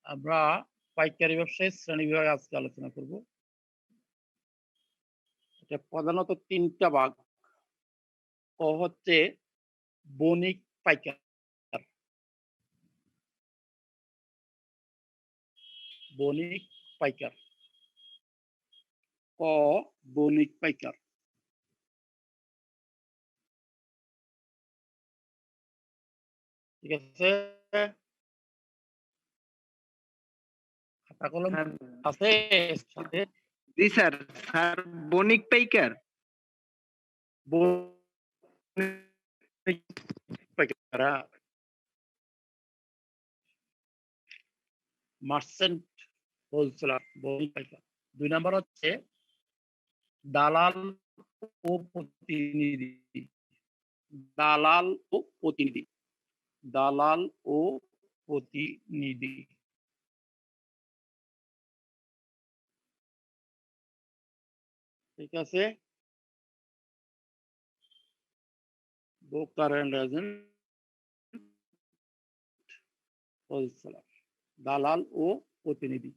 আমরা পাইকারি ব্যবসায়ের শ্রেণীবিভাগ আজকে আলোচনা করব। এটা প্রধানত ৩ টা ভাগ। ক হচ্ছে বণিক পাইকার, বণিক পাইকার। ক বণিক পাইকার। ঠিক আছে? খাতা কলম আছে সাথে? জি স্যার। স্যার বণিক পাইকার। বণিক পাইকার, মার্চেন্ট হোলসেলার, বণিক পাইকার। ২ নাম্বার হচ্ছে দালাল ও প্রতিনিধি। দালাল ও প্রতিনিধি। দালাল ও প্রতিনিধি। ঠিক আছে? ব্রোকার এন্ড এজেন্ট, হোলসেলার, দালাল ও প্রতিনিধি।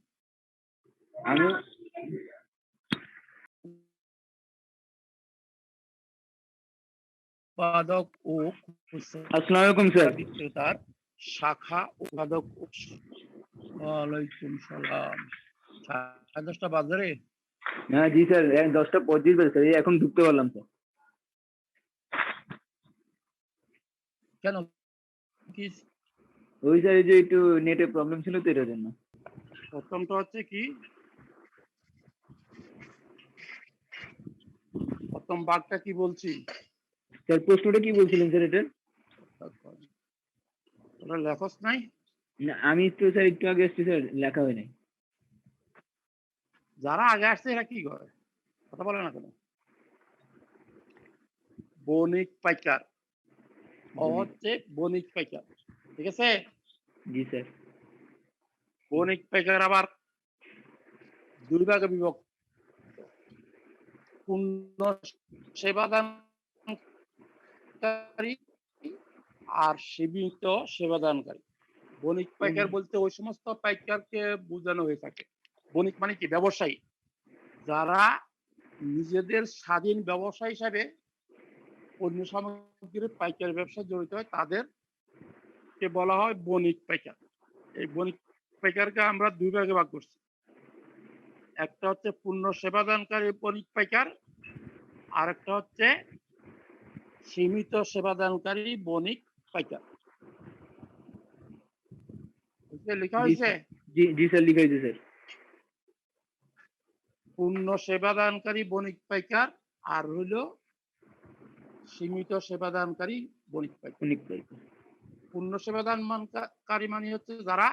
আমি উৎপাদক ও আসসালামু আলাইকুম স্যার। বিক্রেতার শাখা উৎপাদক। ওয়ালাইকুম সালাম। 10:30 বাজে রে। হ্যাঁ জি স্যার, 10:25 বাজে স্যার, এই এখন ঢুকতে পারলাম স্যার। কেন কি? ওই স্যার, এই যে একটু নেটে প্রবলেম ছিল তো, এটার জন্য। প্রথমটা হচ্ছে কি, প্রথম ভাগটা কি বলছি? স্যার প্রশ্নটা কি বলছিলেন স্যার এটার? ওরা লেখস নাই? না, আমি তো স্যার একটু আগে এসেছি স্যার, লেখা হয় নাই। যারা আগে আসছে এরা কি করে, কথা বলে না কেন? বণিক পাইকার। ও হচ্ছে বণিক পাইকার। ঠিক আছে? জি স্যার। বণিক পাইকার আবার ২ ভাগে বিভক্ত। পূর্ণ সেবাদানকারী আর সীমিত সেবাদানকারী। বণিক পাইকার বলতে ওই সমস্ত পাইকারকে বোঝানো হয়ে থাকে। বণিক মানে কি? ব্যবসায়ী। যারা নিজেদের স্বাধীন ব্যবসা হিসাবে পণ্য সামগ্রীর পাইকারি ব্যবসায় জড়িত হয়, তাদেরকে বলা হয় বণিক পাইকার। এই বণিক পাইকারকে আমরা ২ ভাগে ভাগ করছি। একটা হচ্ছে পূর্ণ সেবাদানকারী বণিক পাইকার, আর একটা হচ্ছে সীমিত সেবাদানকারী বণিক পাইকার। লেখা হয়েছে? জি জি স্যার, লিখে দিয়েছে স্যার। পূর্ণ সেবাদানকারী বণিক পাইকার আর হইল সীমিত সেবাদানকারী বণিক পাইকার। বণিক পাইকার। পূর্ণ সেবাদানকারী মানে হচ্ছে যারা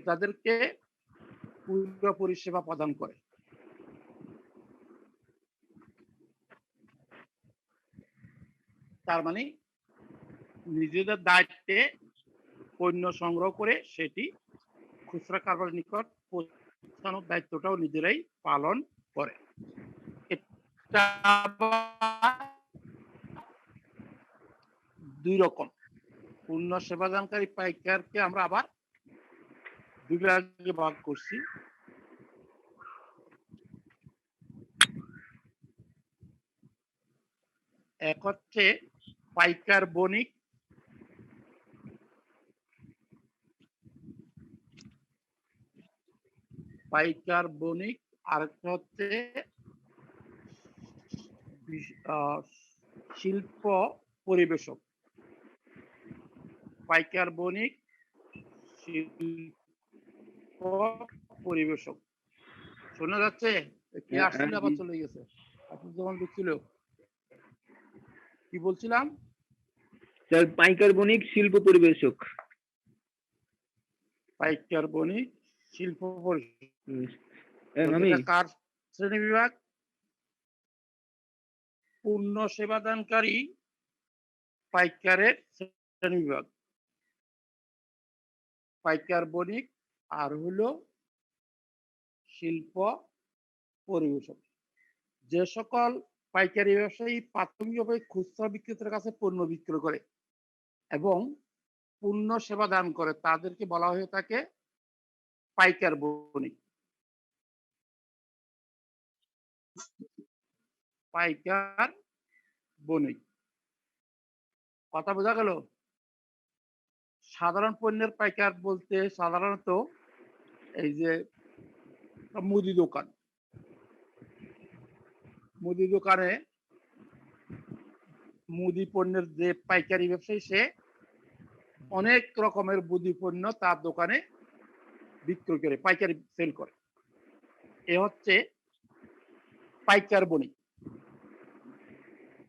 তাদেরকে পুরো পরিষেবা প্রদান করে। তার মানে নিজেদের দায়িত্বে পণ্য সংগ্রহ করে সেটি খুচরা কারবারের নিকট পৌঁছানোর দায়িত্বটাও নিজেরাই পালন করে। এটা ২ রকম। পূর্ণ সেবাদানকারী পাইকারকে আমরা আবার ২ ভাগে ভাগ করছি। এক হচ্ছে পাইকার বণিক, পাইকার বণিক, আরেকটা হচ্ছে শিল্প পরিবেশক। পাইকার বণিক, শিল্প পরিবেশক। শোনা যাচ্ছে? কে আসছিল আবার চলে গেছে? আপনি যখন ঢুকছিল কি বলছিলাম? স্যার পাইকার বণিক, শিল্প পরিবেশক। পাইকার বণিক, শিল্প পরিবেশক। আমি এটা কার শ্রেণী বিভাগ? পূর্ণ সেবাদানকারী পাইকারের শ্রেণী বিভাগ। পাইকার বণিক আর হলো শিল্প পরিবেশক। যে সকল পাইকারি ব্যবসায়ী প্রাথমিকভাবে খুচরা বিক্রেতার কাছে পণ্য বিক্রয় করে এবং পূর্ণ সেবা দান করে তাদেরকে বলা হয়ে থাকে পাইকার বণিক। পাইকার বণিক। কথা বোঝা গেল? সাধারণ পণ্যের পাইকার বলতে সাধারণত এই যে মুদি দোকান, মুদি দোকানে মুদি পণ্যের যে পাইকারি ব্যবসায়ী সে অনেক রকমের মুদি পণ্য তার দোকানে বিক্রয় করে, পাইকারি সেল করে। এ হচ্ছে পাইকার বণিক।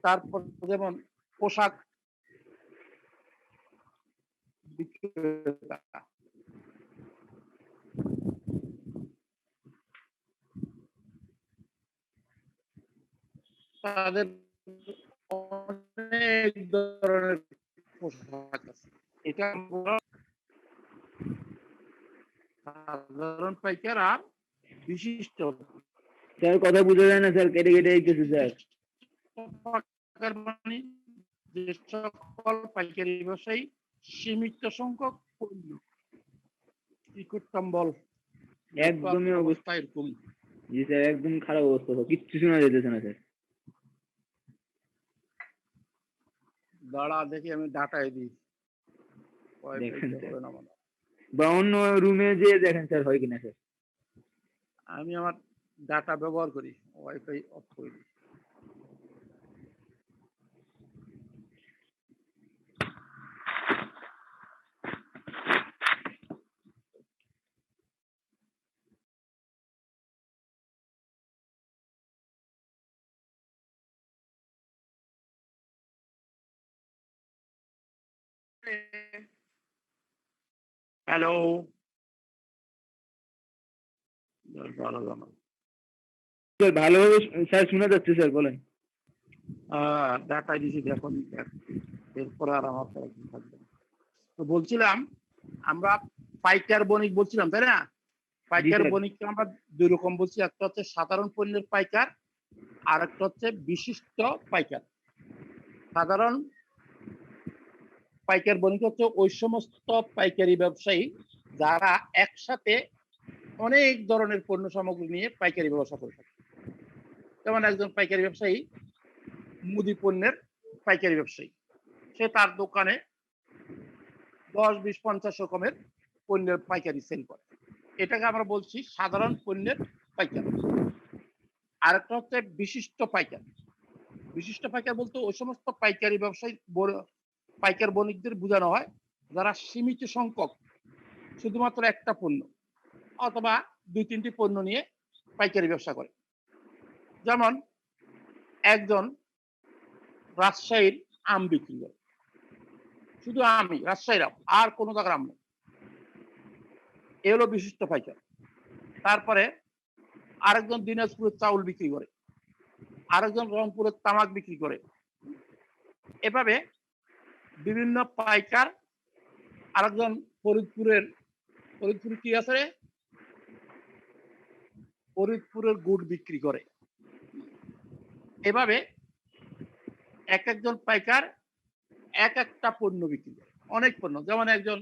তারপর যেমন পোশাক বিক্রেতা, তাদের অনেক ধরনের পোশাক আছে। এটা সাধারণ পাইকার আর বিশিষ্ট স্যার কথা বোঝা যায় না স্যার, কেটে কেটে দিতেছে স্যার। পাইকার মানে যে সকল পাইকারি ব্যবসায়ী সীমিত সংখ্যক পণ্য কম্বল একদমই অবস্থা এরকম। জি স্যার, একদম খারাপ অবস্থা স্যার, কিচ্ছু শোনা যেতেছে না স্যার। দাঁড়া দেখি আমি ডাটায় দিই। দেখেন স্যার, বা অন্য রুমে যেয়ে দেখেন স্যার হয় কিনা স্যার। আমি আমার ডাটা ব্যবহার করি, ওয়াইফাই অফ করে দিই। হ্যালো, স্যার ভালোভাবে স্যার শোনা যাচ্ছে স্যার, বলেন। ডাটায় দিছি দেখুন, এরপরে আর আমার থাকবে না। তো বলছিলাম আমরা পাইকার বণিক বলছিলাম, তাই না? পাইকার স্যার। বণিককে আমরা দুই রকম বলছি, একটা হচ্ছে সাধারণ পণ্যের পাইকার আর একটা হচ্ছে বিশিষ্ট পাইকার। সাধারণ পাইকার বণিক হচ্ছে ওই সমস্ত পাইকারি ব্যবসায়ী যারা একসাথে অনেক ধরনের পণ্য সামগ্রী নিয়ে পাইকারি ব্যবসা করে থাকে। যেমন একজন পাইকারি ব্যবসায়ী মুদি পণ্যের পাইকারি ব্যবসায়ী, সে তার দোকানে 10, 20, 50 রকমের পণ্যের পাইকারি সেল করে। এটাকে আমরা বলছি সাধারণ পণ্যের পাইকার। আরেকটা হচ্ছে বিশিষ্ট পাইকার। বিশিষ্ট পাইকার বলতে ওই সমস্ত পাইকারি ব্যবসায়ী পাইকার বণিকদের বোঝানো হয় যারা সীমিত সংখ্যক শুধুমাত্র একটা পণ্য অথবা 2-3টি পণ্য নিয়ে পাইকারি ব্যবসা করে। যেমন একজন রাজশাহীর আম বিক্রি করে, শুধু আমই, রাজশাহীর আম, আর কোনো জায়গার আম নেই। এ হলো বিশিষ্ট পাইকার। তারপরে আরেকজন দিনাজপুরের চাউল বিক্রি করে, আরেকজন রংপুরের তামাক বিক্রি করে। এভাবে বিভিন্ন পাইকার, আরেকজন ফরিদপুরে কি আছে রে, ফরিদপুরের গুড় বিক্রি করে। এভাবে এক একজন পাইকার এক একটা পণ্য বিক্রি করে, অনেক পণ্য। যেমন একজন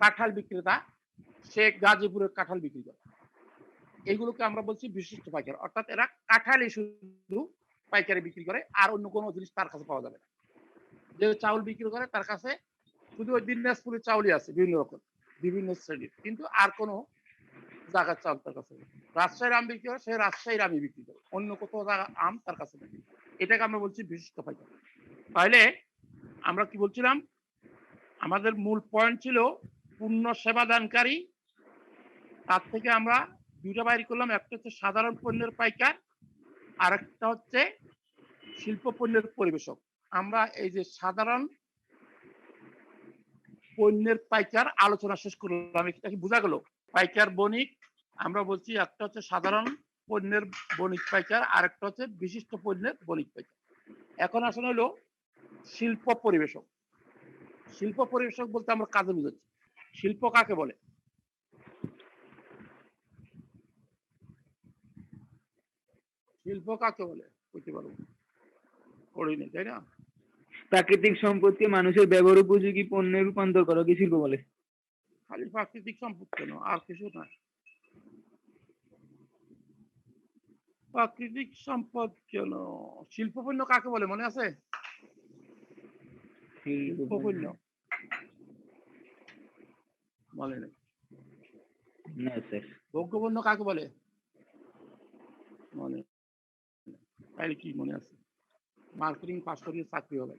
কাঁঠাল বিক্রেতা, সে গাজীপুরের কাঁঠাল বিক্রি করে। এগুলোকে আমরা বলছি বিশিষ্ট পাইকার, অর্থাৎ এরা কাঁঠালই শুধু পাইকারি বিক্রি করে, আর অন্য কোনো জিনিস তার কাছে পাওয়া যাবে না। যে চাউল বিক্রি করে তার কাছে শুধু ওই দিনাজপুরের চাউলই আছে, বিভিন্ন রকম, বিভিন্ন শ্রেণীর, কিন্তু আর কোনো জায়গার চাউল তার কাছে নেই। রাজশাহীর আম বিক্রি করে, সে রাজশাহীর আমই বিক্রি করে, অন্য কোথাও জায়গার আম তার কাছে নেই। এটাকে আমরা বলছি বিশিষ্ট পাইকার। তাহলে আমরা কি বলছিলাম, আমাদের মূল পয়েন্ট ছিল পূর্ণ সেবা দানকারী। তার থেকে আমরা দুইটা বাইর করলাম, একটা হচ্ছে সাধারণ পণ্যের পাইকার আর একটা হচ্ছে শিল্প পণ্যের পরিবেশক। আমরা এই যে সাধারণ পণ্যের পাইকার আলোচনা শেষ করলাম, এটা কি বোঝা গেল? পাইকার বণিক আমরা বলছি একটা হচ্ছে সাধারণ পণ্যের বণিক পাইকার আর একটা হচ্ছে বিশিষ্ট পণ্যের বণিক পাইকার। এখন আসলে হলো শিল্প পরিবেশক। শিল্প পরিবেশক বলতে আমরা কাজে বুঝাচ্ছি। শিল্প কাকে বলে? শিল্প কাকে বলে বলতে পারবো? পড়িনি, তাই না? প্রাকৃতিক সম্পদকে মানুষের ব্যবহার উপযোগী পণ্যে রূপান্তর করা কি শিল্প বলে? খালি প্রাকৃতিক সম্পদ কেন, আর কিছু না। প্রাকৃতিক সম্পদ কেন, শিল্প পণ্য কাকে বলে মনে আছে? শিল্প পণ্য বলে নাই। না স্যার। ভোগ্য পণ্য কাকে বলে মনে, তাইলে কি মনে আছে? মার্কেটিং পাস করিয়ে চাকরি হবে।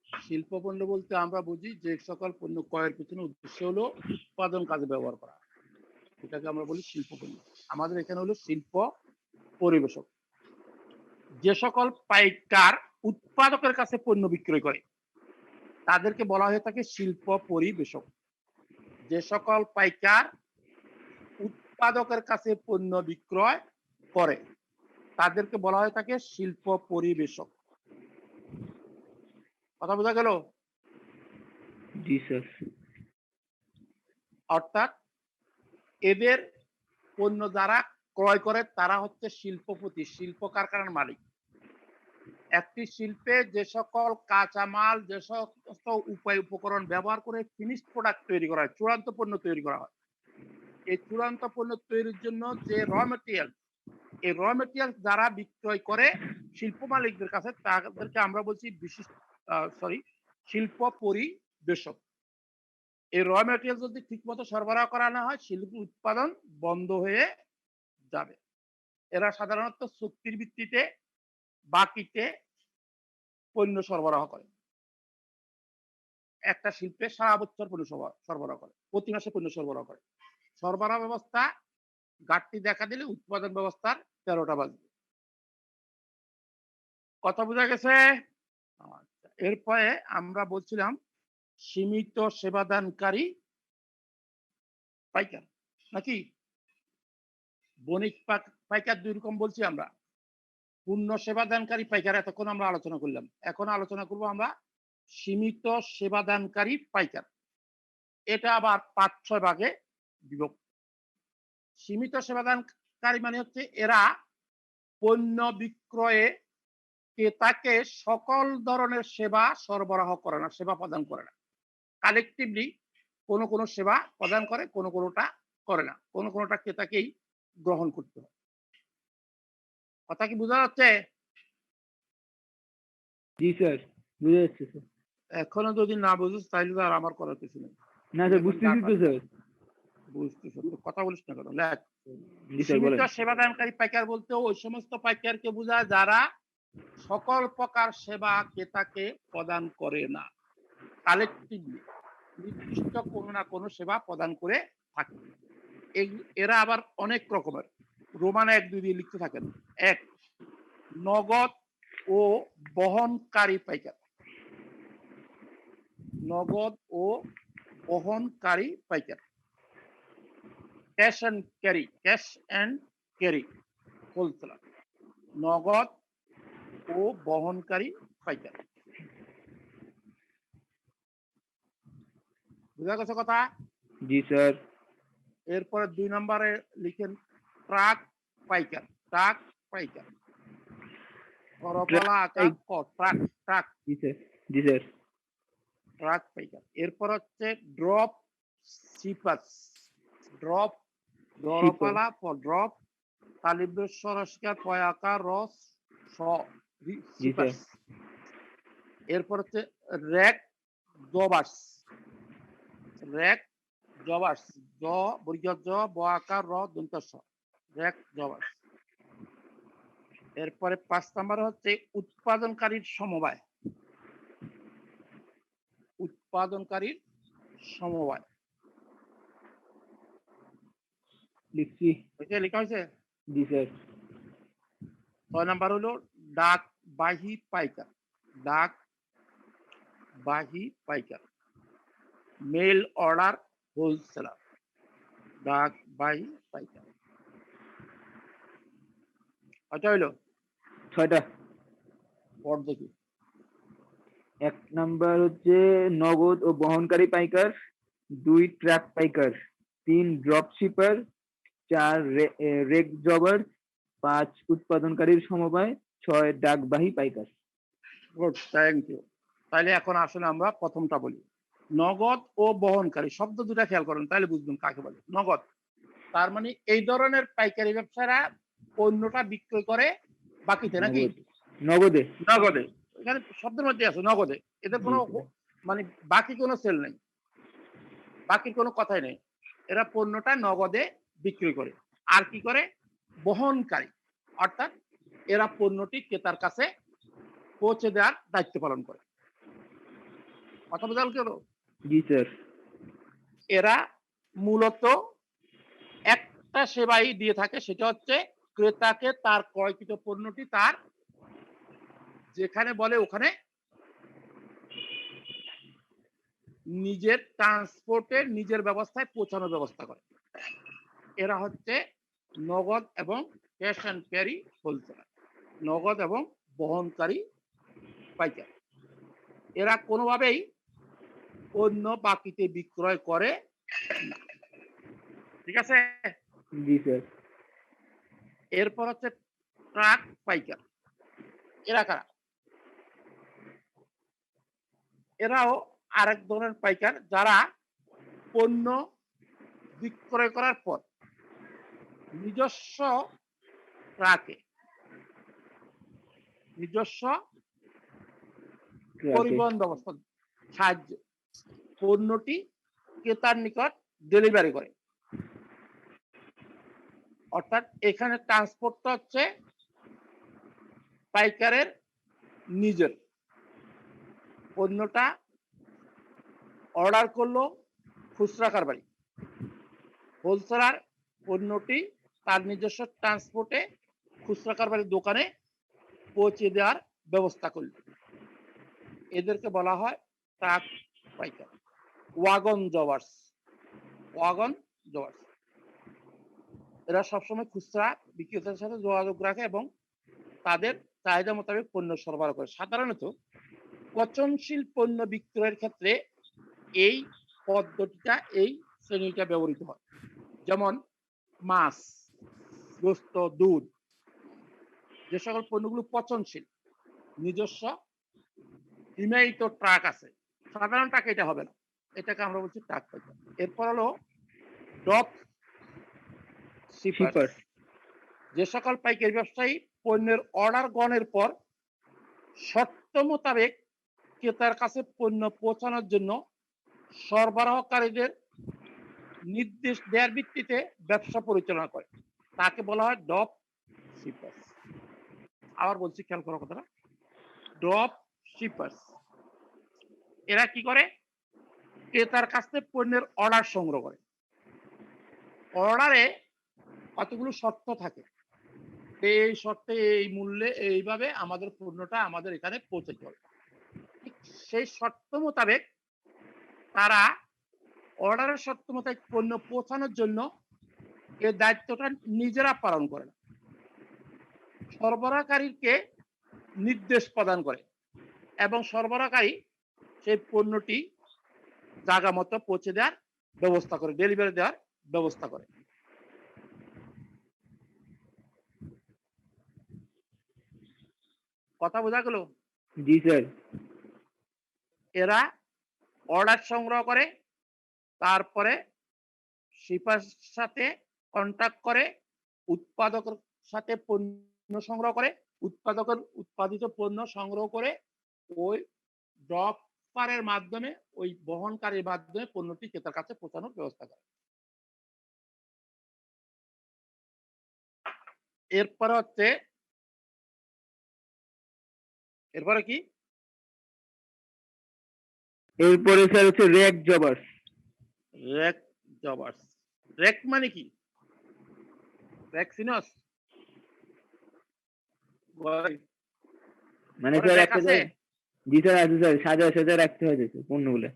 শিল্প পণ্য বলতে আমরা বুঝি যে সকল পণ্য ক্রয়ের পিছনে উদ্দেশ্য হলো উৎপাদন কাজে ব্যবহার করা, এটাকে আমরা বলি শিল্প পণ্য। আমাদের এখানে হলো শিল্প পরিবেশক। যে সকল পাইকার উৎপাদকের কাছে পণ্য বিক্রয় করে তাদেরকে বলা হয়ে থাকে শিল্প পরিবেশক। যে সকল পাইকার উৎপাদকের কাছে পণ্য বিক্রয় করে তাদেরকে বলা হয়ে থাকে শিল্প পরিবেশক। কথা বোঝা গেল? জি স্যার। অর্থাৎ এদের পণ্য যারা ক্রয় করে তারা হচ্ছে শিল্পপতি, শিল্প কারখানার মালিক। একটি শিল্পে যে সকল কাঁচামাল, যে সমস্ত উপকরণ ব্যবহার করে ফিনিশড প্রোডাক্ট তৈরি করা হয়, চূড়ান্ত পণ্য তৈরি করা হয়, এই চূড়ান্ত পণ্য তৈরির জন্য যে র মেটেরিয়াল, এই র মেটেরিয়াল যারা বিক্রয় করে শিল্প মালিকদের কাছে তাদেরকে আমরা বলছি শিল্প পরিবেশক। এই র মেটেরিয়াল যদি ঠিকমতো সরবরাহ করা না হয় শিল্প উৎপাদন বন্ধ হয়ে যাবে। এরা সাধারণত চুক্তির ভিত্তিতে বাকিতে পণ্য সরবরাহ করে। একটা শিল্পে সারা বছর পণ্য সরবরাহ করে, প্রতি মাসে পণ্য সরবরাহ করে। সরবরাহ ব্যবস্থা ঘাটতি দেখা দিলে উৎপাদন ব্যবস্থার 13টা বাজবে। কথা বোঝা গেছে? আচ্ছা, এরপরে আমরা বলছিলাম সীমিত সেবাদানকারী পাইকার নাকি বণিক পাইকার দুই রকম বলছি আমরা। পূর্ণ সেবাদানকারী পাইকার এতক্ষণ আমরা আলোচনা করলাম, এখন আলোচনা করব আমরা সীমিত সেবাদানকারী পাইকার। এটা আবার 5-6 ভাগে বিভক্ত। সীমিত সেবাদানকারী মানে হচ্ছে এরা পণ্য বিক্রয়ে ক্রেতাকে সকল ধরনের সেবা সরবরাহ করে না, সেবা প্রদান করে না। কালেকটিভলি কোনো সেবা প্রদান করে, কোনোটা করে না, কোনোটা ক্রেতাকেই গ্রহণ করতে হয়। কথা কি বোঝা যাচ্ছে? জি স্যার, বুঝা যাচ্ছে স্যার। এখনো যদি না বুঝিস তাহলে আর আমার করার কিছু নেই। না স্যার, বুঝতেছি তো স্যার। বুঝতেছ তো, কথা বলিস না কেন? লেখ। জি স্যার, বলেন। সীমিত সেবাদানকারী পাইকার বলতে ওই সমস্ত পাইকারকে বোঝায় যারা সকল প্রকার সেবা ক্রেতাকে প্রদান করে না, কালেকটিভলি নির্দিষ্ট কোনো না কোনো সেবা প্রদান করে থাকে। এরা আবার অনেক রকমের, রোমান 1-2 দিয়ে লিখতে থাকেন। 1, নগদ ও বহনকারী পাইকার। নগদ ও বহনকারী পাইকার। Cash and carry wholesaler. নগদ ও বহনকারী পাইকার। বুঝা গেছে কথা? জি স্যার। এরপরে 2 নম্বরে লিখেন ট্রাক পাইকার। ট্রাক পাইকার, করপলা আকার ক, ট্রাক। জি স্যার। জি স্যার। ট্রাক পাইকার। এরপর হচ্ছে ড্রপ শিপার্স। ড্রপ, ডরপালা ফর ড্রপ, তালিবেশ্বরস্কার পয়াকার রস স শিপার্স। এরপর হচ্ছে র্যাক জবার্স। র্যাক জবার্স, জ বর্গ জ ব আকার র দন্ত স, র্যাক জবার্স। এরপরে 5 নম্বরে হচ্ছে উৎপাদনকারীর সমবায়। উৎপাদনকারীর সমবায় লিখছি। লেখা হয়েছে? জি স্যার। 6 নাম্বার হলো ডাকবাহী পাইকার। ডাকবাহী পাইকার, মেল অর্ডার হোলসেলার। ডাকবাহী পাইকার। কয়টা হইলো? 6টা। পর দেখি। 1 নাম্বার হচ্ছে নগদ ও বহনকারী পাইকার, 2 ট্রাক পাইকার, 3 ড্রপ শিপার, 4 রেক জবার, 5 উৎপাদনকারীর সমবায়, 6 ডাকবাহী পাইকার। Good, thank you. তাহলে এখন আসলে আমরা প্রথমটা বলি। নগদ ও বহনকারী শব্দ দুটা খেয়াল করেন, তাহলে বুঝবেন কাকে বলে। নগদ তার মানে এই ধরনের পাইকারি ব্যবসায়ীরা পণ্যটা বিক্রয় করে বাকিতে নাকি নগদ, নগদে। নগদে। এখানে শব্দের মধ্যে আছে নগদে। এদের জি কোনো স্যার। মানে বাকি কোনো সেল নেই, বাকির কোনো কথাই নেই। এরা পণ্যটা নগদে বিক্রি করে। আর কি করে? বহনকারী, অর্থাৎ এরা পণ্যটি ক্রেতার কাছে পৌঁছে দেওয়ার দায়িত্ব পালন করে। কথা বোঝা গেল? জি স্যার। এরা মূলত একটা সেবাই দিয়ে থাকে, সেটা হচ্ছে ক্রেতাকে তার ক্রয়কৃত পণ্যটি তার যেখানে বলে ওখানে নিজের ট্রান্সপোর্টের নিজের ব্যবস্থায় পৌঁছানোর ব্যবস্থা করে। এরা হচ্ছে নগদ এবং ক্যাশ অ্যান্ড ক্যারি হোলসেলার, নগদ এবং বহনকারী পাইকার। এরা কোনোভাবেই পণ্য বাকিতে বিক্রয় করে না। ঠিক আছে? জি স্যার। এরপর হচ্ছে ট্রাক পাইকার। এরা কারা? এরাও আরেক ধরনের পাইকার যারা পণ্য বিক্রয় করার পর নিজস্ব ট্রাকে, নিজস্ব ট্রাকে। পরিবহন ব্যবস্থার সাহায্যে পণ্যটি ক্রেতার নিকট ডেলিভারি করে। অর্থাৎ এখানে ট্রান্সপোর্টটা হচ্ছে পাইকারের নিজের। পণ্যটা অর্ডার করলো খুচরা কারবারি, হোলসেলার পণ্যটি তার নিজস্ব ট্রান্সপোর্টে খুচরা কারবারির দোকানে পৌঁছে দেওয়ার ব্যবস্থা করল। এদেরকে বলা হয় ট্রাক পাইকার। ওয়াগন জবার্স, ওয়াগন জবার্স এরা সবসময় খুচরা বিক্রেতার সাথে যোগাযোগ রাখে এবং তাদের চাহিদা মোতাবেক পণ্য সরবরাহ করে। সাধারণত পচনশীল পণ্য বিক্রয়ের ক্ষেত্রে এই পদ্ধতিটা, এই শ্রেণীটা ব্যবহৃত হয়। যেমন মাছ, গোস্ত, দুধ, যে সকল পণ্যগুলো পচনশীল, নিজস্ব হিমায়িত ট্রাক আছে, সাধারণ ট্রাক এটা হবে না, এটাকে আমরা বলছি ট্রাক পাইকার। এরপর হলো ড্রপ শিপার। শিপার। যে সকল পাইকারি ব্যবসায়ী পণ্যের অর্ডার গ্রহণের পর শর্ত মোতাবেক ক্রেতার কাছে পণ্য পৌঁছানোর জন্য সরবরাহকারীদের নির্দেশ দেওয়ার ভিত্তিতে ব্যবসা পরিচালনা করে, তাকে বলা হয় ড্রপ শিপার্স। আবার বলছি, খেয়াল করার কথাটা, ড্রপ শিপার্স। এরা কি করে? ক্রেতার কাছ থেকে পণ্যের অর্ডার সংগ্রহ করে। অর্ডারে কতগুলো শর্ত থাকে, এই শর্তে এই মূল্যে এইভাবে আমাদের পণ্যটা আমাদের এখানে পৌঁছাতে হবে। ঠিক সেই শর্ত মোতাবেক তারা অর্ডারের শর্ত মোতাবেক পণ্য পৌঁছানোর জন্য এই দায়িত্বটা নিজেরা পালন করে না, সরবরাহকারীকে নির্দেশ প্রদান করে এবং সরবরাহকারী সেই পণ্যটি জায়গা মতো পৌঁছে দেওয়ার ব্যবস্থা করে, ডেলিভারি দেওয়ার ব্যবস্থা করে। কথা বোঝা গেল? জি স্যার। এরা অর্ডার সংগ্রহ করে, তারপরে শিপার সাথে কন্ট্যাক্ট করে, উৎপাদকের সাথে পণ্য সংগ্রহ করে, উৎপাদকের উৎপাদিত পণ্য সংগ্রহ করে ওই ড্রপারের মাধ্যমে, ওই বহনকারীর মাধ্যমে পণ্যটি ক্রেতার কাছে পৌঁছানোর ব্যবস্থা করে। এরপরে হচ্ছে, এরপরে কি? এরপরে স্যার হচ্ছে র্যাক জবার্স। র্যাক জবার্স। র্যাক মানে কি? র্যাক চিনস? মানে ঘরে স্যার র্যাক একটা আছে? জি স্যার আছে স্যার, সাজায় সাজায় রাখতে হয় তো পণ্যগুলো।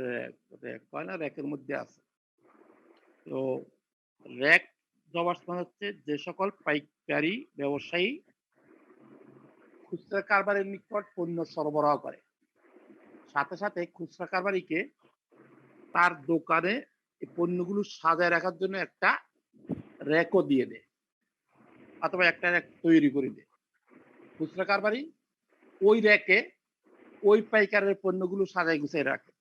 র্যাক, র্যাক হয় না, র্যাকের মধ্যে আছে। তো র্যাক জবার্স মানে হচ্ছে যে সকল পাইকারি ব্যবসায়ী খুচরা কারবারের নিকট পণ্য সরবরাহ করে, সাথে সাথে খুচরা কারবারিকে তার দোকানে এই পণ্যগুলো সাজায় রাখার জন্য একটা র্যাকও দিয়ে দেয়, অথবা একটা র্যাক তৈরি করে দেয়। খুচরা কারবারি ওই র্যাকে ওই পাইকারের পণ্যগুলো সাজায় গুছিয়ে রাখে।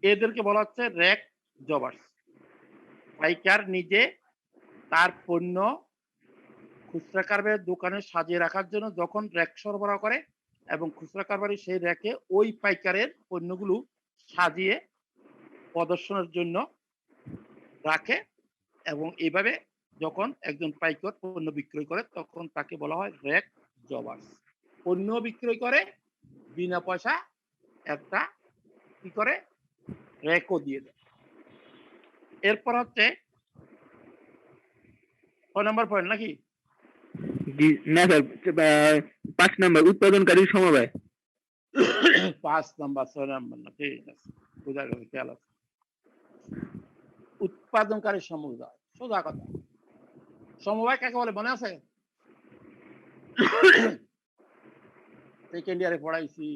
এদেরকে বলা হচ্ছে র্যাক জবার্স। পাইকার নিজে তার পণ্য খুচরা কারবারির দোকানে সাজিয়ে রাখার জন্য যখন র্যাক সরবরাহ করে এবং খুচরা কারবারি সেই র্যাকে ওই পাইকারের পণ্যগুলো সাজিয়ে প্রদর্শনের জন্য রাখে এবং এভাবে যখন একজন পাইকার পণ্য বিক্রয় করে তখন তাকে বলা হয় র্যাক জবার্স। পণ্য বিক্রয় করে বিনা পয়সা একটা কি করে র্যাকও দিয়ে দেয়। এরপর হচ্ছে ৬ নম্বর পয়েন্ট নাকি? জি না স্যার, 5 নাম্বার উৎপাদনকারী সমবায়। ৫ নাম্বার ৬ নাম্বার না, ঠিক আছে, বোঝা গেল, খেয়াল আছে। উৎপাদনকারী সমুদায়, সোজা কথা। সমবায় কাকে বলে মনে আছে? সেকেন্ড ইয়ারে পড়াইছি,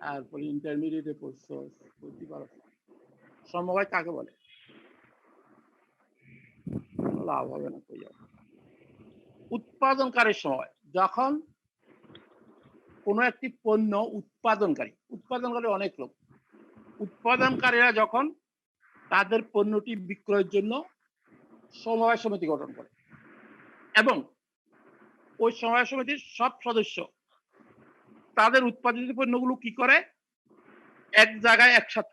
তারপরে ইন্টারমিডিয়েটে পড়ছো, বলতে পারো। সমবায় কাকে বলে? লাভ হবে না কই আর। উৎপাদনকারীর সময় যখন কোনো একটি পণ্য উৎপাদনকারী অনেক লোক, উৎপাদনকারীরা যখন তাদের পণ্যটি বিক্রয়ের জন্য সমবায় সমিতি গঠন করে এবং ওই সমবায় সমিতির সব সদস্য তাদের উৎপাদিত পণ্যগুলো কি করে এক জায়গায় একসাথ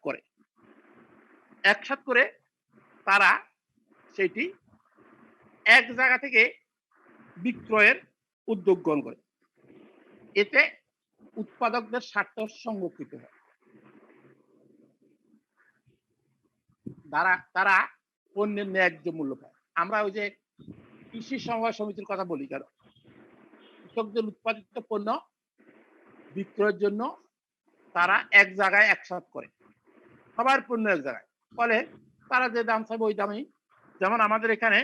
করে তারা সেটি এক জায়গা থেকে বিক্রয়ের উদ্যোগ গ্রহণ করে। এতে উৎপাদকদের স্বার্থ সংরক্ষিত হয়। তারা পণ্যের ন্যায্য মূল্য পায়। আমরা ওই যে কৃষি সমবায় সমিতির কথা বলি, কারণ কৃষকদের উৎপাদিত পণ্য বিক্রয়ের জন্য তারা এক জায়গায় একসাথ করে, সবার পণ্য এক জায়গায়, ফলে তারা যে দাম চাইবে ওই দামেই। যেমন আমাদের এখানে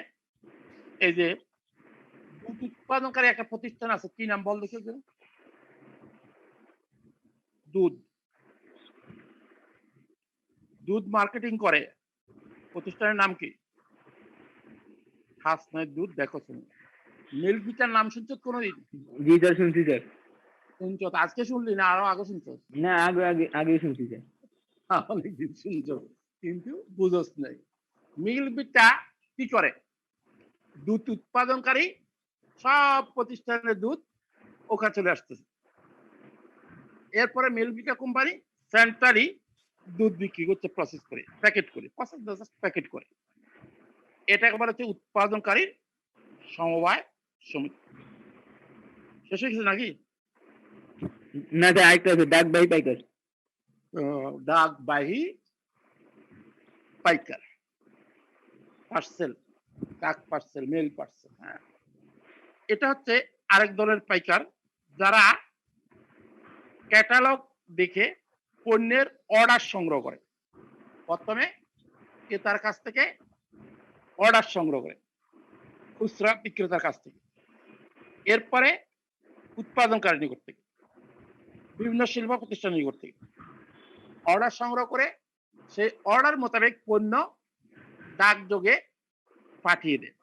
এই যে দুধ উৎপাদনকারী একটা প্রতিষ্ঠান আছে, কি নাম বল দেখি? দুধ মার্কেটিং করে প্রতিষ্ঠানের নাম কি? হাসনাইর দুধ। দেখো তুমি মিল্ক বিটার নাম শুনছো কোনোদিন? জি স্যার, শুনছি স্যার। শুনছো তো? আজকে শুনলি না আরো আগে শুনছো? না, আগে শুনছি স্যার। অনেকদিন শুনছো কিন্তু বুঝোস নাই। মিল্ক বিটা কি করে? দুধ উৎপাদনকারী সব প্রতিষ্ঠানের দুধ ওখানে চলে আসতেছে। এরপরে মিল্ক বিটা কোম্পানি সেন্ট্রালি দুধ বিক্রি করছে, প্রসেস করে, প্যাকেট করে। এটাকে বলা হচ্ছে উৎপাদনকারী সমবায় সমিতি। শেষ হয়ে গেছে নাকি? না স্যার, আরেকটা আছে, ডাকবাহী পাইকার। ডাকবাহী পাইকার, পার্সেল, ডাক পার্সেল, মেল পার্সেল। হ্যাঁ, এটা হচ্ছে আরেক দলের পাইকার যারা ক্যাটালগ দেখে পণ্যের অর্ডার সংগ্রহ করে। প্রথমে ক্রেতার কাছ থেকে অর্ডার সংগ্রহ করে খুচরা বিক্রেতার কাছ থেকে, এরপরে উৎপাদনকারী নিকট থেকে, বিভিন্ন শিল্প প্রতিষ্ঠান নিকট থেকে অর্ডার সংগ্রহ করে সেই অর্ডার মোতাবেক পণ্য ডাকযোগে পাঠিয়ে দেয়।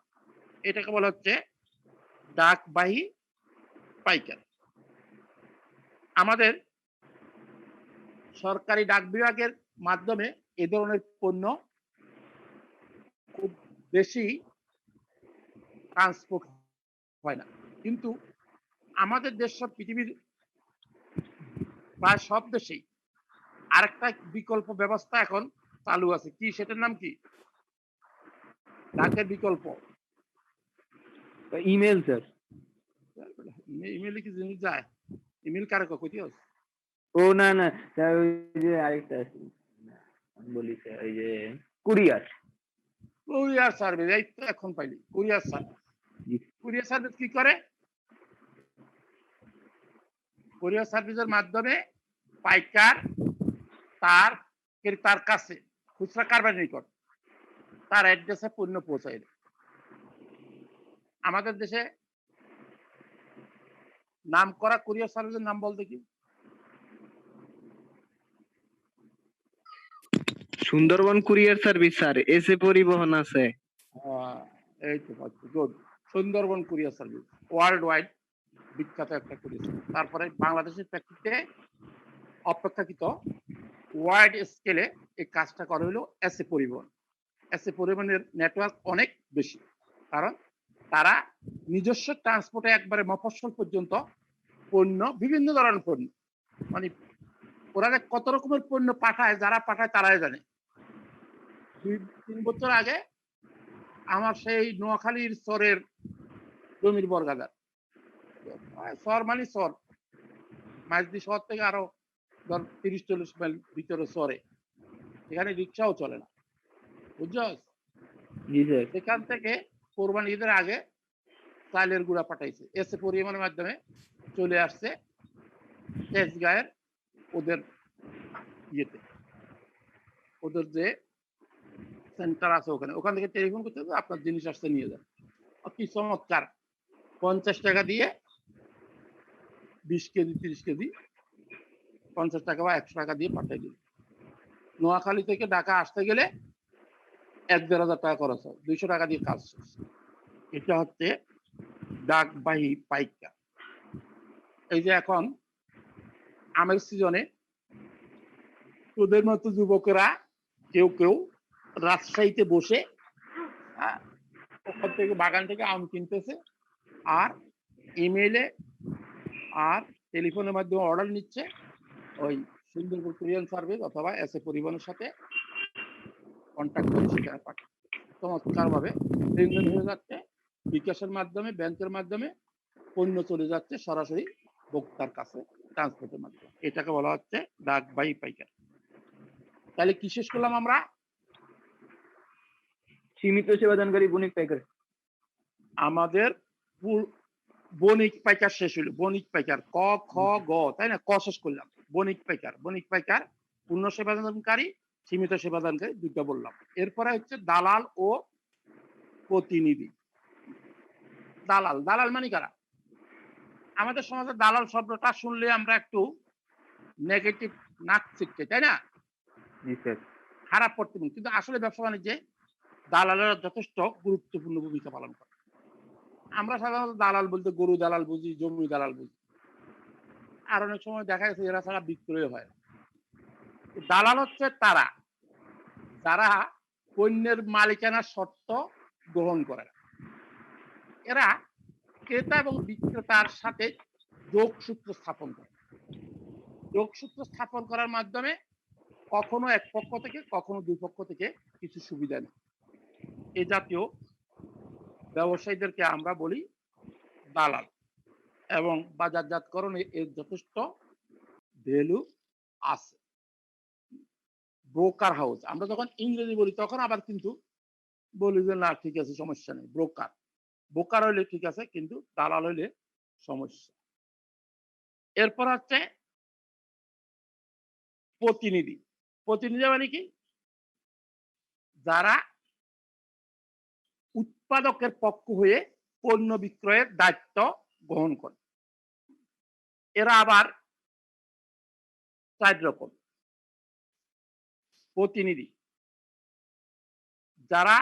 এটাকে বলা হচ্ছে ডাকবাহী পাইকার। আমাদের সরকারি ডাক বিভাগের মাধ্যমে এ ধরনের পণ্য খুব বেশি ট্রান্সপোর্ট হয় না, কিন্তু আমাদের দেশ সব পৃথিবীর প্রায় সব দেশেই আরেকটা বিকল্প ব্যবস্থা এখন চালু আছে। কি সেটার নাম কি? ডাকের বিকল্প ইমেল স্যার। ইমেলে কি জিনিস যায়? ইমেল কারে কইতে হবে? ও না না স্যার, ওই যে আরেকটা আছে, আমি বলি স্যার, ওই যে কুরিয়ার সার্ভিস। এই তো এখন পাইলি, কুরিয়ার সার্ভিস। জি। কুরিয়ার সার্ভিস কি করে? কুরিয়ার সার্ভিসের মাধ্যমে পাইকার তার ক্রেতার কাছে খুচরা কারবারির নিকট তার অ্যাড্রেসে পণ্য পৌঁছায় দেয়। আমাদের দেশে নাম করা কুরিয়ার সার্ভিসের নাম বল দেখি। সুন্দরবন কুরিয়ার সার্ভিস স্যার, এসে পরিবহন আছে। এই তো good. Sundarban courier service world wide বিখ্যাত একটা কুরিয়ার সার্ভিস। তারপরে বাংলাদেশের প্রেক্ষিতে অপেক্ষাকৃত ওয়াইড স্কেলে এই কাজটা করে হলো এসএ পরিবহন। এসএ পরিবহনের নেটওয়ার্ক অনেক বেশি, কারণ তারা নিজস্ব ট্রান্সপোর্টে একবারে মফস্বল পর্যন্ত পণ্য, বিভিন্ন ধরনের পণ্য, মানে ওরা যে কত রকমের পণ্য পাঠায়, যারা পাঠায় তারাই জানে। 2-3 বছর আগে আমার সেই নোয়াখালীর চরের জমির বর্গাদার, চর মানে চর, মাঝদি শহর থেকে আরো ধর 30-40 মাইল ভিতরে চরে, এখানে রিক্সাও চলে না, বুঝছো? জি স্যার। সেখান থেকে কোরবানি ঈদের আগে চালের গুঁড়া পাঠাইছে, এসে পরিবহনের মাধ্যমে চলে আসছে তেজগাঁয়ের ওদের ইয়েতে, ওদের যে সেন্টার আছে ওখানে, ওখান থেকে টেলিফোন করতে হবে, আপনার জিনিস আসছে নিয়ে যান। কি চমৎকার, 50 টাকা দিয়ে 20 কেজি 30 কেজি 50 টাকা বা 100 টাকা দিয়ে পাঠিয়ে দিল। নোয়াখালী থেকে ঢাকা আসতে গেলে 1-1.5 টাকা খরচ হয়, 200 টাকা দিয়ে কাজ শেষ। এটা হচ্ছে ডাকবাহী পাইকার। এই যে এখন আমের সিজনে তোদের মতো যুবকেরা কেউ কেউ রাজশাহীতে বসে ওখান থেকে বাগান থেকে আম কিনতেছে, আর ইমেইলে আর টেলিফোনের মাধ্যমে অর্ডার নিচ্ছে ওই সুন্দরবন কুরিয়ার সার্ভিস অথবা এসএ পরিবহনের সাথে কন্ট্যাক্ট করে সেখানে পাঠায়। চমৎকার ভাবে লেনদেন হয়ে যাচ্ছে, বিকাশের মাধ্যমে, ব্যাংকের মাধ্যমে পণ্য চলে যাচ্ছে সরাসরি ভোক্তার কাছে ট্রান্সপোর্টের মাধ্যমে। এটাকে বলা হচ্ছে ডাকবাহী পাইকার। তাহলে কি শেষ করলাম আমরা? সীমিত সেবাদানকারী বণিক পাইকার। আমাদের বণিক পাইকার শেষ হইল, বণিক পাইকার ক খ গ, তাই না? ক শেষ করলাম, বণিক পাইকার। বণিক পাইকার পূর্ণ সেবাদানকারী, সীমিত সেবাদানকারী, দুটো বললাম। এরপরে হচ্ছে দালাল ও প্রতিনিধি। দালাল, দালাল মানে কারা? আমাদের সমাজে দালাল শব্দটা শুনলে আমরা একটু নেগেটিভ নাক ছিটকে, তাই না? জি স্যার। খারাপ করতে, কিন্তু আসলে ব্যবসা বাণিজ্যে দালালেরা যথেষ্ট গুরুত্বপূর্ণ ভূমিকা পালন করে। আমরা সাধারণত দালাল বলতে গরু দালাল বুঝি, জমি দালাল বুঝি, আর অনেক সময় দেখা গেছে এরা ছাড়া বিক্রয় হয়। দালাল হচ্ছে তারা যারা পণ্যের মালিকানার শর্ত গ্রহণ করে। এরা ক্রেতা এবং বিক্রেতার সাথে যোগসূত্র স্থাপন করে। যোগসূত্র স্থাপন করার মাধ্যমে কখনো এক পক্ষ থেকে কখনো দুই পক্ষ থেকে কিছু সুবিধা নেই। এ জাতীয় ব্যবসায়ীদেরকে আমরা বলি দালাল, এবং বাজারজাতকরণে এর যথেষ্ট ভ্যালু আছে। ব্রোকার হাউস আমরা যখন ইংরেজি বলি তখন আবার কিন্তু বলি যে না ঠিক আছে সমস্যা নেই, ব্রোকার, ব্রোকার হইলে ঠিক আছে, কিন্তু দালাল হইলে সমস্যা। এরপর হচ্ছে প্রতিনিধি। প্রতিনিধি মানে কি? যারা উৎপাদকের পক্ষ হয়ে পণ্য বিক্রয়ের দায়িত্ব গ্রহণ করে। এরা আবার 4 রকম প্রতিনিধি। যারা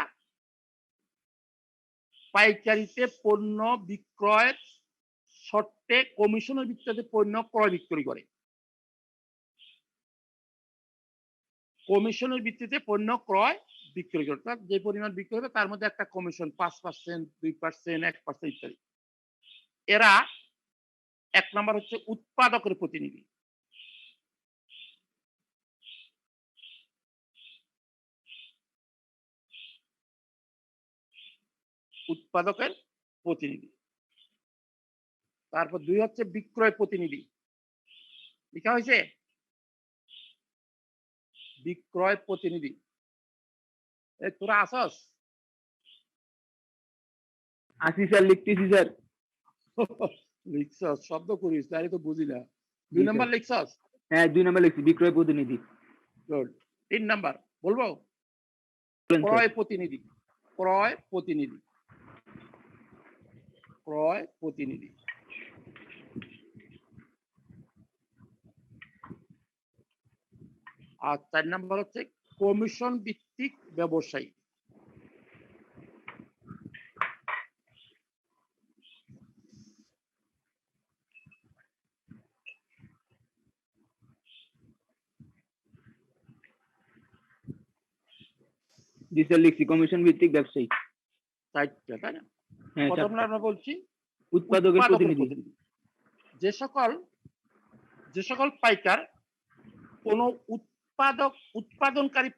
পাইকারিতে পণ্য বিক্রয়ের শর্তে কমিশনের ভিত্তিতে পণ্য ক্রয় বিক্রয় করে। কমিশনের ভিত্তিতে পণ্য ক্রয় বিক্রয় করে, যে পরিমাণ বিক্রয় হবে তার মধ্যে একটা কমিশন, 5%, 2%, 1% ইত্যাদি। এরা 1 নম্বর হচ্ছে উৎপাদকের প্রতিনিধি। উৎপাদকের প্রতিনিধি। তারপর 2 হচ্ছে বিক্রয় প্রতিনিধি। লেখা হয়েছে বিক্রয় প্রতিনিধি। তোরা আসস? আসি স্যার, লিখতেছি স্যার। লিখছস, শব্দ করিস তাই তো বুঝি না। 2 জি স্যার। নাম্বার লিখছস? হ্যাঁ 2 নাম্বার লিখছি, বিক্রয় প্রতিনিধি। গুড। 3 নাম্বার বলবো? বলেন স্যার। ক্রয় প্রতিনিধি। ক্রয় প্রতিনিধি। ক্রয় প্রতিনিধি। আর 4 নাম্বার হচ্ছে কমিশন ভিত্তিক ব্যবসায়ী। জি স্যার লিখছি, কমিশন ভিত্তিক ব্যবসায়ী। চারটা, তাই না? হ্যাঁ প্রথম চারটা। আমরা বলছি উৎপাদকের উৎপাদকের প্রতিনিধি। প্রতিনিধি। যে সকল পাইকার কোন উৎপাদনকারী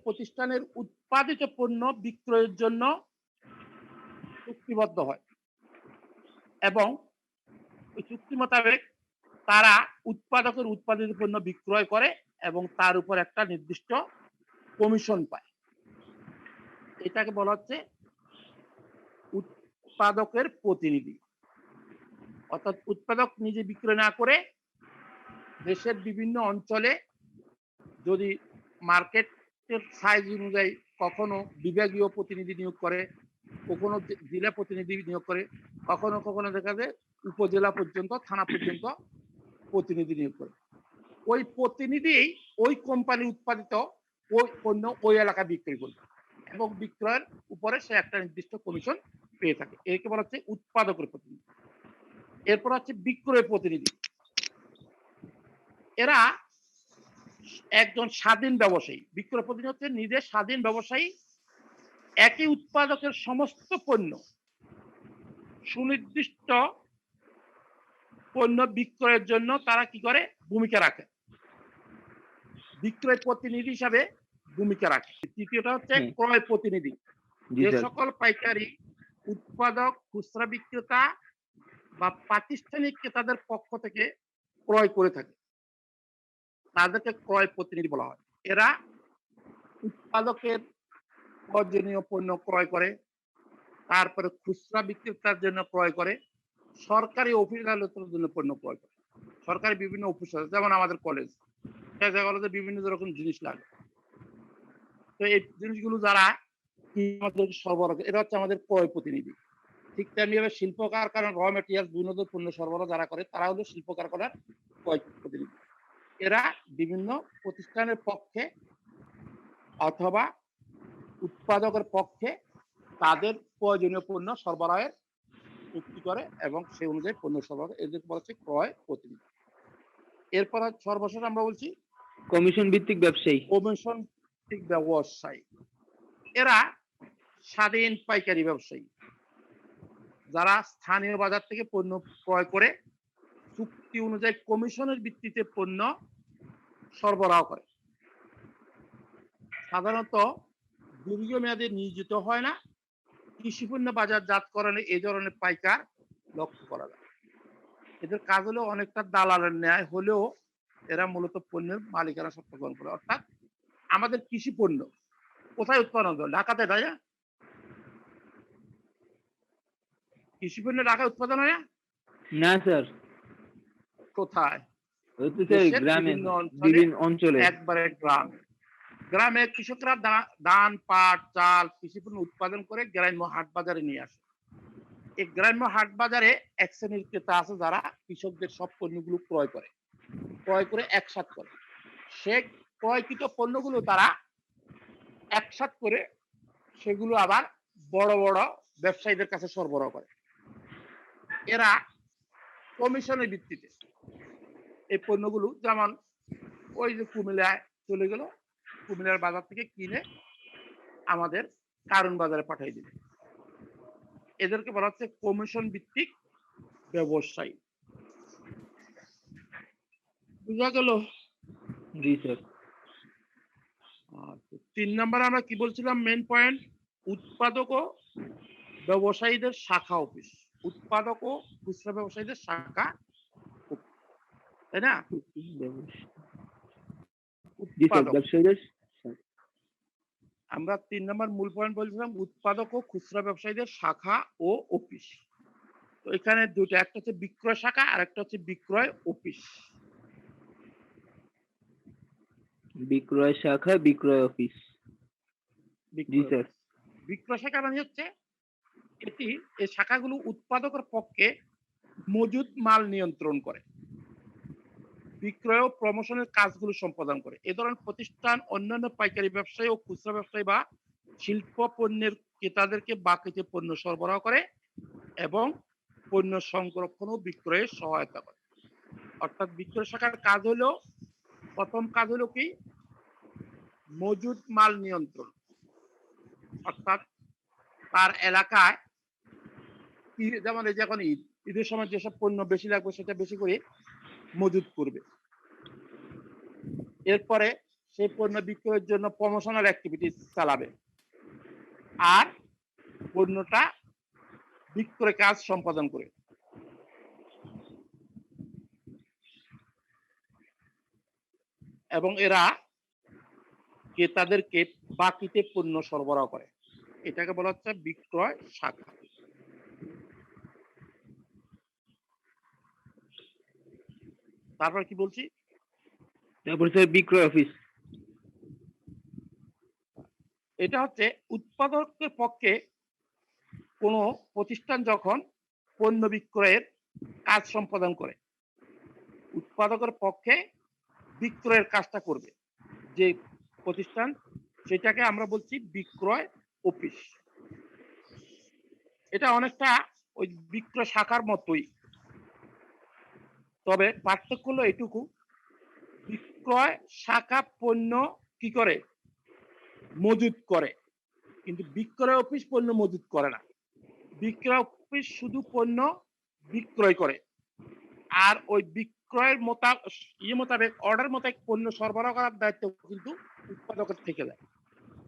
প্রতিষ্ঠানের উৎপাদিত পণ্য বিক্রয়ের জন্য চুক্তিবদ্ধ হয় এবং ওই চুক্তি মোতাবেক তারা উৎপাদকের উৎপাদিত পণ্য বিক্রয় করে এবং তার উপর একটা নির্দিষ্ট কমিশন পায়। এটাকে বলা হচ্ছে উৎপাদকের প্রতিনিধি। অর্থাৎ উৎপাদক নিজে বিক্রয় না করে দেশের বিভিন্ন অঞ্চলে যদি মার্কেটের সাইজ অনুযায়ী কখনো বিভাগীয় প্রতিনিধি নিয়োগ করে, কখনো জেলা প্রতিনিধি নিয়োগ করে, কখনো কখনো দেখা যায় উপজেলা পর্যন্ত, থানা পর্যন্ত প্রতিনিধি নিয়োগ করে। ওই প্রতিনিধি ওই কোম্পানি উৎপাদিত ওই পণ্য ওই এলাকায় বিক্রি করবে এবং বিক্রয়ের উপরে সে একটা নির্দিষ্ট কমিশন পেয়ে থাকে। একে বলা হচ্ছে উৎপাদকের প্রতিনিধি। এরপর হচ্ছে বিক্রয় প্রতিনিধি। এরা একজন স্বাধীন ব্যবসায়ী। বিক্রয় প্রতিনিধি হচ্ছে নিজের স্বাধীন ব্যবসায়ী, একই উৎপাদকের সমস্ত পণ্য সুনির্দিষ্ট পণ্য বিক্রয়ের জন্য তারা কি করে ভূমিকা রাখে, বিক্রয় প্রতিনিধি হিসাবে ভূমিকা রাখে। তৃতীয়টা হচ্ছে ক্রয় প্রতিনিধি। যে সকল পাইকারি উৎপাদক, খুচরা বিক্রেতা বা প্রাতিষ্ঠানিক ক্রেতাদের পক্ষ থেকে ক্রয় করে থাকে তাদেরকে ক্রয় প্রতিনিধি বলা হয়। এরা উৎপাদকের প্রয়োজনীয় পণ্য ক্রয় করে, তারপরে খুচরা বিক্রেতার জন্য ক্রয় করে, সরকারি অফিস আদালতের জন্য পণ্য ক্রয় করে। সরকারি বিভিন্ন অফিস আছে, যেমন আমাদের কলেজ, কলেজে বিভিন্ন রকম জিনিস লাগে। তো এই জিনিসগুলো যারা আমাদের সরবরাহ করে, এরা হচ্ছে আমাদের ক্রয় প্রতিনিধি। ঠিক তেমনিভাবে শিল্প কারখানার র মেটেরিয়াল বিভিন্ন পণ্য সরবরাহ যারা করে তারা হলো শিল্প কারখানার ক্রয় প্রতিনিধি। এরা বিভিন্ন প্রতিষ্ঠানের পক্ষে অথবা উৎপাদকের পক্ষে তাদের প্রয়োজনীয় পণ্য সরবরাহের চুক্তি করে এবং সেই অনুযায়ী পণ্য সরবরাহ, এদের বলা হচ্ছে ক্রয় প্রতিনিধি। এরপর সর্বশেষ আমরা বলছি কমিশন ভিত্তিক ব্যবসায়ী। কমিশন ভিত্তিক ব্যবসায়ী। এরা স্বাধীন পাইকারি ব্যবসায়ী যারা স্থানীয় বাজার থেকে পণ্য ক্রয় করে চুক্তি অনুযায়ী কমিশনের ভিত্তিতে পণ্য সরবরাহ করে। সাধারণত দীর্ঘমেয়াদে নিয়োজিত হয় না। কৃষি পণ্য বাজারজাতকরণে এই ধরনের পাইকার লক্ষ্য করা যায়। এদের কাজ হলো অনেকটা দালালের ন্যায় হলেও এরা মূলত পণ্যের মালিকানা সত্ত্ব গ্রহণ করে। অর্থাৎ আমাদের কৃষি পণ্য কোথায় উৎপাদন হয়? ঢাকাতে, তাই না? কৃষি পণ্য ঢাকায় উৎপাদন হয় না? না স্যার, কোথায়? দেশের বিভিন্ন অঞ্চলে। একবারে গ্রামে কৃষকরা ধান, পাট, চাল, কৃষি পণ্য উৎপাদন করে গ্রাম্য হাট বাজারে নিয়ে আসে। এই গ্রাম্য হাট বাজারে এক শ্রেণীর ক্রেতা আছে যারা কৃষকদের সব পণ্যগুলো ক্রয় করে একসাথ করে। সে ক্রয়কৃত পণ্যগুলো তারা একসাথ করে সেগুলো আবার বড় বড় ব্যবসায়ীদের কাছে সরবরাহ করে। এরা কমিশনের ভিত্তিতে এই পণ্যগুলো, যেমন ওই যে কুমিল্লায় চলে গেল, কুমিল্লার বাজার থেকে কিনে আমাদের কারণ বাজারে পাঠিয়ে দিল, এদেরকে বলা হচ্ছে কমিশন ভিত্তিক ব্যবসায়ী। বুঝা গেল? জি স্যার। 3 নম্বরে আমরা কি বলছিলাম? মেন পয়েন্ট, উৎপাদক ও ব্যবসায়ীদের শাখা অফিস। উৎপাদক ও খুচরা ব্যবসায়ীদের শাখা, তাই না? আমরা 3 নম্বর মূল পয়েন্ট বলছিলাম উৎপাদক ও খুচরা ব্যবসায়ীদের শাখা ও অফিস। তো এখানে দুটো, একটা হচ্ছে বিক্রয় শাখা আর একটা হচ্ছে বিক্রয় অফিস। বিক্রয় শাখা, বিক্রয় অফিস। জি স্যার। বিক্রয় শাখা মানে হচ্ছে এই শাখাগুলো উৎপাদকের পক্ষে মজুদ মাল নিয়ন্ত্রণ করে, বিক্রয় ও প্রমোশনের কাজগুলো সম্পাদন করে। এ ধরনের প্রতিষ্ঠান অন্যান্য পাইকারি ব্যবসায়ী ও খুচরা ব্যবসায়ী বা শিল্প পণ্যের ক্রেতাদেরকে বাকিতে পণ্য সরবরাহ করে এবং পণ্য সংরক্ষণ ও বিক্রয়ে সহায়তা করে। অর্থাৎ বিক্রয় শাখার কাজ হলো, প্রথম কাজ হলো কি, মজুদ মাল নিয়ন্ত্রণ, অর্থাৎ তার এলাকায় যেমন এই যে এখন ঈদের সময় যেসব পণ্য বেশি লাগবে সেটা বেশি করে মজুদ করবে। এরপরে সেই পণ্য বিক্রয়ের জন্য প্রমোশনাল অ্যাক্টিভিটিস চালাবে আর পণ্যটা বিক্রয় কাজ সম্পাদন করে। এবং এরা ক্রেতাদেরকে বাকিতে পণ্য সরবরাহ করে। এটাকে বলা হচ্ছে বিক্রয় শাখা। তারপর কি বলছি? তারপর স্যার বিক্রয় অফিস। এটা হচ্ছে উৎপাদকের পক্ষে কোনো প্রতিষ্ঠান যখন পণ্য বিক্রয়ের কাজ সম্পাদন করে, উৎপাদকের পক্ষে বিক্রয়ের কাজটা করবে যে প্রতিষ্ঠান, সেটাকে আমরা বলছি বিক্রয় অফিস। এটা অনেকটা ওই বিক্রয় শাখার মতোই, তবে পার্থক্য হলো এটুকু, বিক্রয় শাখা পণ্য কি করে মজুদ করে, কিন্তু বিক্রয় অফিস পণ্য মজুদ করে না। বিক্রয় অফিস শুধু পণ্য বিক্রয় করে আর ওই বিক্রয়ের মোতাবেক অর্ডার মোতাবেক পণ্য সরবরাহ করার দায়িত্ব কিন্তু উৎপাদকের থেকে যায়।